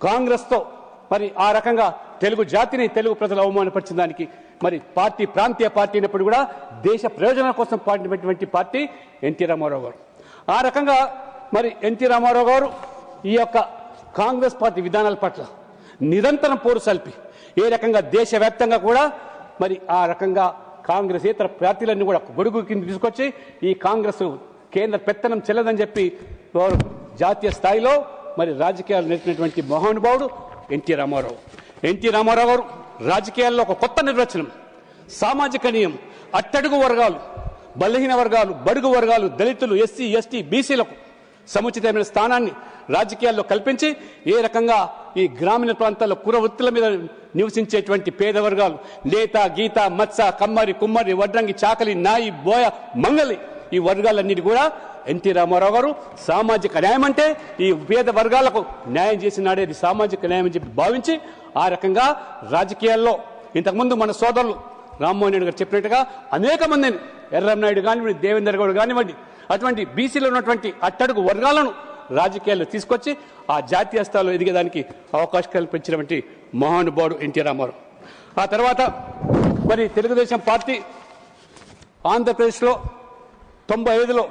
కాంగ్రెస్తో మరి ఆ రకంగా తెలుగు జాతిని తెలుగు ప్రజలు అవమానపరిచిన దానికి మరి పార్టీ ప్రాంతీయ పార్టీ అయినప్పుడు కూడా దేశ ప్రయోజనాల కోసం పాటినటువంటి పార్టీ ఎన్టీ రామారావు గారు. ఆ రకంగా మరి ఎన్టీ రామారావు గారు ఈ యొక్క కాంగ్రెస్ పార్టీ విధానాల పట్ల నిరంతరం పోరు సల్పి ఏ రకంగా దేశవ్యాప్తంగా కూడా మరి ఆ రకంగా కాంగ్రెస్ ఇతర పార్టీలన్నీ కూడా గొడుగు కింద తీసుకొచ్చి ఈ కాంగ్రెస్ కేంద్ర పెత్తనం చెల్లదని చెప్పి వారు జాతీయ స్థాయిలో మరి రాజకీయాలు నేర్పినటువంటి మహానుభావుడు ఎన్టీ రామారావు. ఎన్టీ రామారావు గారు రాజకీయాల్లో ఒక కొత్త నిర్వచనం, సామాజిక నియమం, అట్టడుగు వర్గాలు, బలహీన వర్గాలు, బడుగు వర్గాలు, దళితులు, ఎస్సీ ఎస్టీ బీసీలకు సముచితమైన స్థానాన్ని రాజకీయాల్లో కల్పించి ఏ రకంగా ఈ గ్రామీణ ప్రాంతాల్లో కుల వృత్తుల మీద నివసించేటువంటి పేద వర్గాలు నేత గీత మత్స కమ్మరి కుమ్మరి వడ్రంగి చాకలి నాయి బోయ మంగలి ఈ వర్గాలన్నిటి కూడా ఎన్టీ రామారావు గారు సామాజిక న్యాయం అంటే ఈ పేద వర్గాలకు న్యాయం చేసినాడే అది సామాజిక న్యాయం అని చెప్పి భావించి ఆ రకంగా రాజకీయాల్లో ఇంతకుముందు మన సోదరులు రామ్మోహన్ రెడ్డి గారు చెప్పినట్టుగా అనేక మందిని ఎర్రన్నాయుడు కానివ్వండి, దేవేందర్ గౌడ్ కానివ్వండి, అటువంటి బీసీలో ఉన్నటువంటి అట్టడుగు వర్గాలను రాజకీయాల్లో తీసుకొచ్చి ఆ జాతీయ స్థాయిలో ఎదిగేదానికి అవకాశం కల్పించినటువంటి మహానుభావుడు ఎన్టీ రామారావు. ఆ తర్వాత మరి తెలుగుదేశం పార్టీ ఆంధ్రప్రదేశ్లో 95లో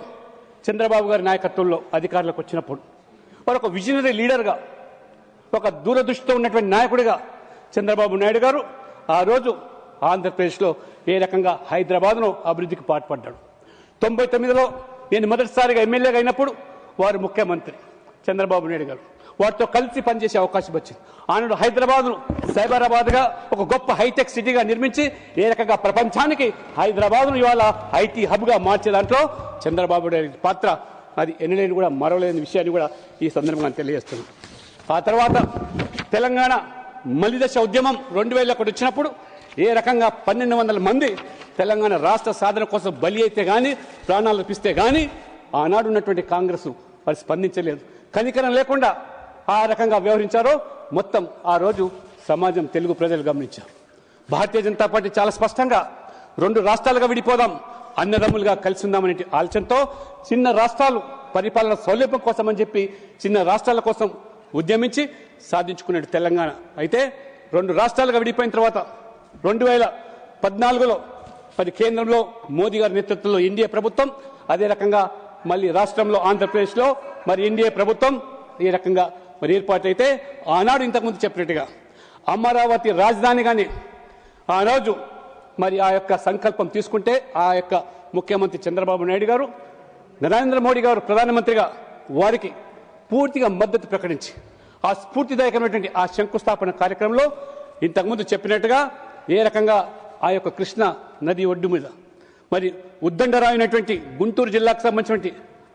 చంద్రబాబు గారి నాయకత్వంలో అధికారంలోకి వచ్చినప్పుడు వారు ఒక విజనరీ లీడర్గా, ఒక దూరదృష్టితో ఉన్నటువంటి నాయకుడిగా చంద్రబాబు నాయుడు గారు ఆ రోజు ఆంధ్రప్రదేశ్లో ఏ రకంగా హైదరాబాద్ను అభివృద్ధికి పాటుపడ్డాడు. 99లో నేను మొదటిసారిగా ఎమ్మెల్యేగా అయినప్పుడు వారు ముఖ్యమంత్రి చంద్రబాబు నాయుడు గారు వారితో కలిసి పనిచేసే అవకాశం వచ్చింది. ఆనాడు హైదరాబాద్ను సైబరాబాద్గా ఒక గొప్ప హైటెక్ సిటీగా నిర్మించి ఏ రకంగా ప్రపంచానికి హైదరాబాద్ను ఇవాళ ఐటీ హబ్గా మార్చే దాంట్లో చంద్రబాబు నాయుడు పాత్ర అది ఎన్నలేని కూడా మరవలేని విషయాన్ని కూడా ఈ సందర్భంగా తెలియజేస్తున్నాం. ఆ తర్వాత తెలంగాణ మలిదశ ఉద్యమం 2001 వచ్చినప్పుడు ఏ రకంగా 1200 మంది తెలంగాణ రాష్ట్ర సాధన కోసం బలి అయితే కానీ ప్రాణాలు అర్పిస్తే కానీ ఆనాడు ఉన్నటువంటి కాంగ్రెస్ వారు స్పందించలేదు, కనికరం లేకుండా ఆ రకంగా వ్యవహరించారో మొత్తం ఆ రోజు సమాజం తెలుగు ప్రజలు గమనించారు. భారతీయ జనతా పార్టీ చాలా స్పష్టంగా 2 రాష్ట్రాలుగా విడిపోదాం, అన్నదమ్ములుగా కలిసి ఉందామనే ఆలోచనతో చిన్న రాష్ట్రాలు పరిపాలన సౌలభ్యం కోసం అని చెప్పి చిన్న రాష్ట్రాల కోసం ఉద్యమించి సాధించుకున్నాడు తెలంగాణ. అయితే 2 రాష్ట్రాలుగా విడిపోయిన తర్వాత 2014లో మరి కేంద్రంలో మోదీ గారి నేతృత్వంలో ఎన్డీఏ ప్రభుత్వం, అదే రకంగా మళ్ళీ రాష్ట్రంలో ఆంధ్రప్రదేశ్లో మరి ఎన్డీఏ ప్రభుత్వం ఈ రకంగా మరి ఏర్పాటైతే ఆనాడు ఇంతకుముందు చెప్పినట్టుగా అమరావతి రాజధానిగానే ఆ రోజు మరి ఆ యొక్క సంకల్పం తీసుకుంటే ఆ యొక్క ముఖ్యమంత్రి చంద్రబాబు నాయుడు గారు నరేంద్ర మోడీ గారు ప్రధానమంత్రిగా వారికి పూర్తిగా మద్దతు ప్రకటించి ఆ స్ఫూర్తిదాయకమైనటువంటి ఆ శంకుస్థాపన కార్యక్రమంలో ఇంతకుముందు చెప్పినట్టుగా ఏ రకంగా ఆ యొక్క కృష్ణ నది ఒడ్డు మీద మరి ఉద్దండరాయినటువంటి గుంటూరు జిల్లాకు సంబంధించినటువంటి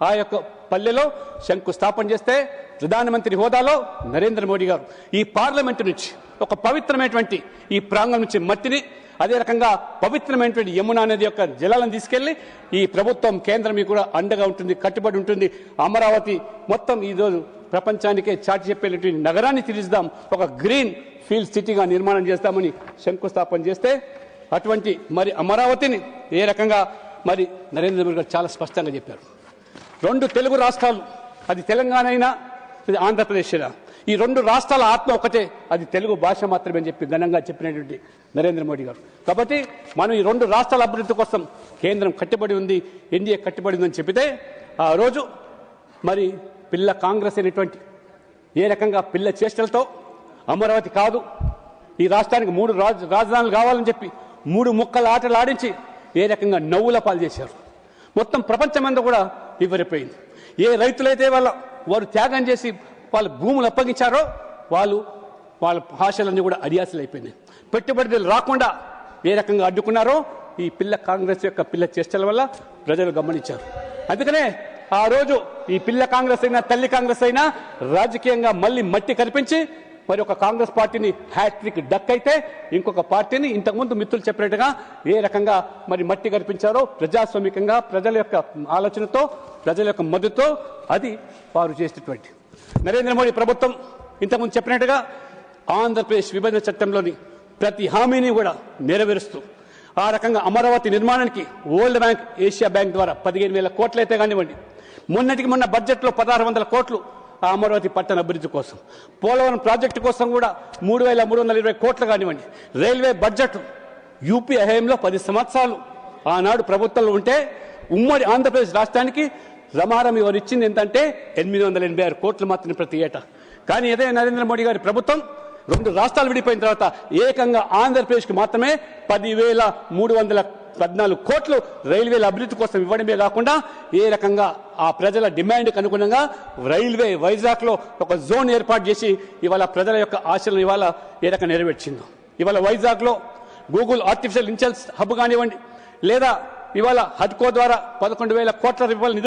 ఆ యొక్క పల్లెలో శంకుస్థాపన చేస్తే ప్రధానమంత్రి హోదాలో నరేంద్ర మోడీ గారు ఈ పార్లమెంటు నుంచి ఒక పవిత్రమైనటువంటి ఈ ప్రాంగణం నుంచి మట్టిని, అదే రకంగా పవిత్రమైనటువంటి యమునా నది యొక్క జలాలను తీసుకెళ్లి ఈ ప్రభుత్వం కేంద్రం కూడా అండగా ఉంటుంది, కట్టుబడి ఉంటుంది. అమరావతి మొత్తం ఈరోజు ప్రపంచానికే చాటి చెప్పేటువంటి నగరాన్ని తీర్చిదాం, ఒక గ్రీన్ ఫీల్డ్ సిటీగా నిర్మాణం చేస్తామని శంకుస్థాపన చేస్తే అటువంటి మరి అమరావతిని ఏ రకంగా మరి నరేంద్ర మోడీ గారు చాలా స్పష్టంగా చెప్పారు. 2 తెలుగు రాష్ట్రాలు, అది తెలంగాణ అయినా ఇది ఆంధ్రప్రదేశ్ అయినా, ఈ 2 రాష్ట్రాల ఆత్మ ఒకటే, అది తెలుగు భాష మాత్రమే అని చెప్పి ఘనంగా చెప్పినటువంటి నరేంద్ర మోడీ గారు. కాబట్టి మనం ఈ 2 రాష్ట్రాల అభివృద్ధి కోసం కేంద్రం కట్టుబడి ఉంది, ఎన్డీఏ కట్టుబడి ఉందని చెప్పితే ఆ రోజు మరి పిల్ల కాంగ్రెస్ అయినటువంటి ఏ రకంగా పిల్ల చేష్టలతో అమరావతి కాదు ఈ రాష్ట్రానికి 3 రాజధానులు కావాలని చెప్పి 3 ముక్కల ఆటలు ఆడించి ఏ రకంగా నవ్వుల పాలు చేశారు. మొత్తం ప్రపంచమంతా కూడా వివరిపోయింది. ఏ రైతులైతే వారు త్యాగం చేసి వాళ్ళ భూములు అప్పగించారో వాళ్ళ భాషలన్నీ కూడా అడియాసలు అయిపోయినాయి. పెట్టుబడులు రాకుండా ఏ రకంగా అడ్డుకున్నారో ఈ పిల్ల కాంగ్రెస్ యొక్క పిల్ల చేష్టల వల్ల ప్రజలు గమనించారు. అందుకనే ఆ రోజు ఈ పిల్ల కాంగ్రెస్ అయినా తల్లి కాంగ్రెస్ అయినా రాజకీయంగా మళ్ళీ మట్టి కల్పించి మరి ఒక కాంగ్రెస్ పార్టీని హ్యాట్రిక్ డక్ అయితే ఇంకొక పార్టీని ఇంతకుముందు మిత్రులు చెప్పినట్టుగా ఏ రకంగా మరి మట్టి కల్పించారో ప్రజాస్వామికంగా ప్రజల యొక్క ఆలోచనతో ప్రజల యొక్క మద్దతుతో అది వారు చేసేటువంటి నరేంద్ర మోడీ ప్రభుత్వం ఇంతకుముందు చెప్పినట్టుగా ఆంధ్రప్రదేశ్ విభజన చట్టంలోని ప్రతి హామీని కూడా నెరవేరుస్తూ ఆ రకంగా అమరావతి నిర్మాణానికి వరల్డ్ బ్యాంక్, ఏషియా బ్యాంక్ ద్వారా 15,000 కోట్లు అయితే కానివ్వండి, మొన్నటికి మొన్న బడ్జెట్లో 1,600 కోట్లు ఆ అమరావతి పట్టణ అభివృద్ధి కోసం, పోలవరం ప్రాజెక్టు కోసం కూడా 3,320 కోట్లు కానివ్వండి, రైల్వే బడ్జెట్ యూపీ హయాంలో 10 సంవత్సరాలు ఆనాడు ప్రభుత్వంలో ఉంటే ఉమ్మడి ఆంధ్రప్రదేశ్ రాష్ట్రానికి రమారం ఇవారు ఇచ్చింది ఏంటంటే 886 కోట్లు మాత్రమే ప్రతి ఏటా. కానీ అదే నరేంద్ర మోడీ గారి ప్రభుత్వం 2 రాష్ట్రాలు విడిపోయిన తర్వాత ఏకంగా ఆంధ్రప్రదేశ్కి మాత్రమే 10,314 కోట్లు రైల్వేల అభివృద్ధి కోసం ఇవ్వడమే కాకుండా ఏ రకంగా ఆ ప్రజల డిమాండ్కి అనుగుణంగా రైల్వే వైజాగ్లో ఒక జోన్ ఏర్పాటు చేసి ఇవాళ ప్రజల యొక్క ఆశలను ఇవాళ ఏ రకంగా నెరవేర్చిందో. ఇవాళ వైజాగ్లో గూగుల్ ఆర్టిఫిషియల్ ఇంటెలిజెన్స్ హబ్ కానివ్వండి, లేదా ఇవాళ హడ్కో ద్వారా 11,000 కోట్ల రూపాయలు